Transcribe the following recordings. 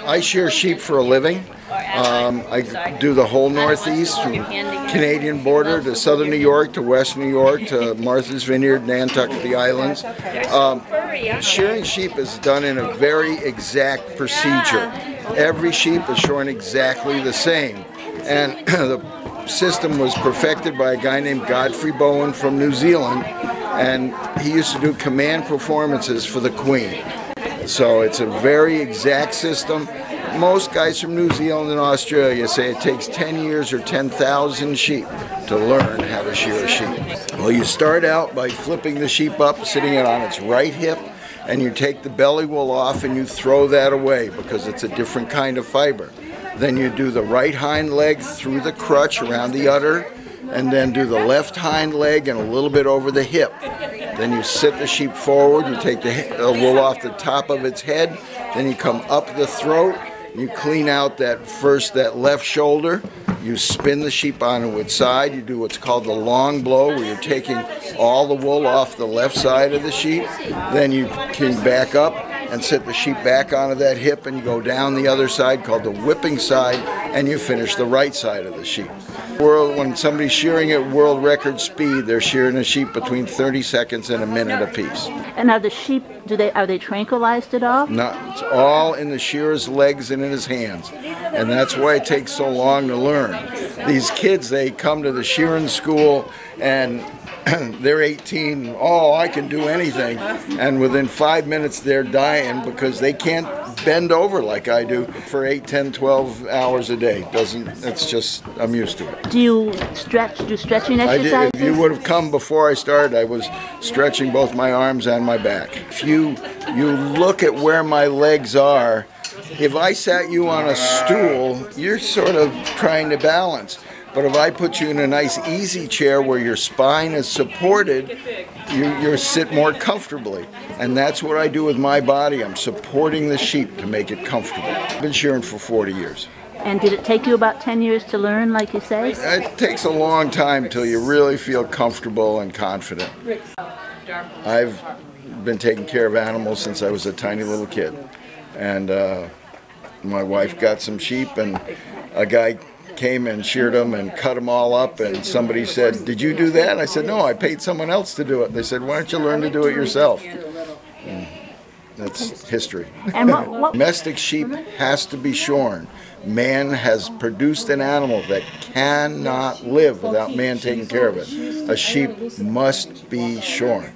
I shear sheep for a living. I do the whole Northeast, from Canadian border to Southern New York to West New York to Martha's Vineyard, Nantucket, the islands. Shearing sheep is done in a very exact procedure. Every sheep is shorn exactly the same. And the system was perfected by a guy named Godfrey Bowen from New Zealand, and he used to do command performances for the Queen. So it's a very exact system. Most guys from New Zealand and Australia say it takes 10 years or 10,000 sheep to learn how to shear a sheep. Well, you start out by flipping the sheep up, sitting it on its right hip, and you take the belly wool off and you throw that away because it's a different kind of fiber. Then you do the right hind leg through the crutch around the udder, and then do the left hind leg and a little bit over the hip. Then you sit the sheep forward, you take the wool off the top of its head, then you come up the throat, you clean out that left shoulder, you spin the sheep onto its side, you do what's called the long blow, where you're taking all the wool off the left side of the sheep, then you can back up and sit the sheep back onto that hip, and you go down the other side, called the whipping side, and you finish the right side of the sheep. When somebody's shearing at world record speed, they're shearing a sheep between 30 seconds and a minute apiece. And are the sheep, are they tranquilized at all? No, it's all in the shearer's legs and in his hands. And that's why it takes so long to learn. These kids, they come to the shearing school and they're 18, oh, I can do anything. And within 5 minutes, they're dying because they can't bend over like I do for 8, 10, 12 hours a day. It's just, I'm used to it. Do you do stretching exercises? I did. If you would have come before I started, I was stretching both my arms and my back. If you look at where my legs are, if I sat you on a stool, you're sort of trying to balance. But if I put you in a nice easy chair where your spine is supported, you sit more comfortably. And that's what I do with my body. I'm supporting the sheep to make it comfortable. I've been shearing for 40 years. And did it take you about 10 years to learn, like you say? It takes a long time until you really feel comfortable and confident. I've been taking care of animals since I was a tiny little kid. And my wife got some sheep, and a guy came and sheared them and cut them all up, and somebody said, "Did you do that?" I said, "No, I paid someone else to do it." They said, "Why don't you learn to do it yourself?" And that's history. And what? Domestic sheep has to be shorn. Man has produced an animal that cannot live without man taking care of it. A sheep must be shorn.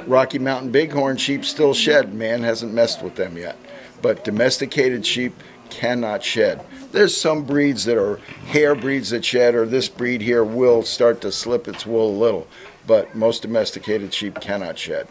Rocky Mountain Bighorn sheep still shed. Man hasn't messed with them yet. But domesticated sheep cannot shed. There's some breeds that are hair breeds that shed, or this breed here will start to slip its wool a little, but most domesticated sheep cannot shed.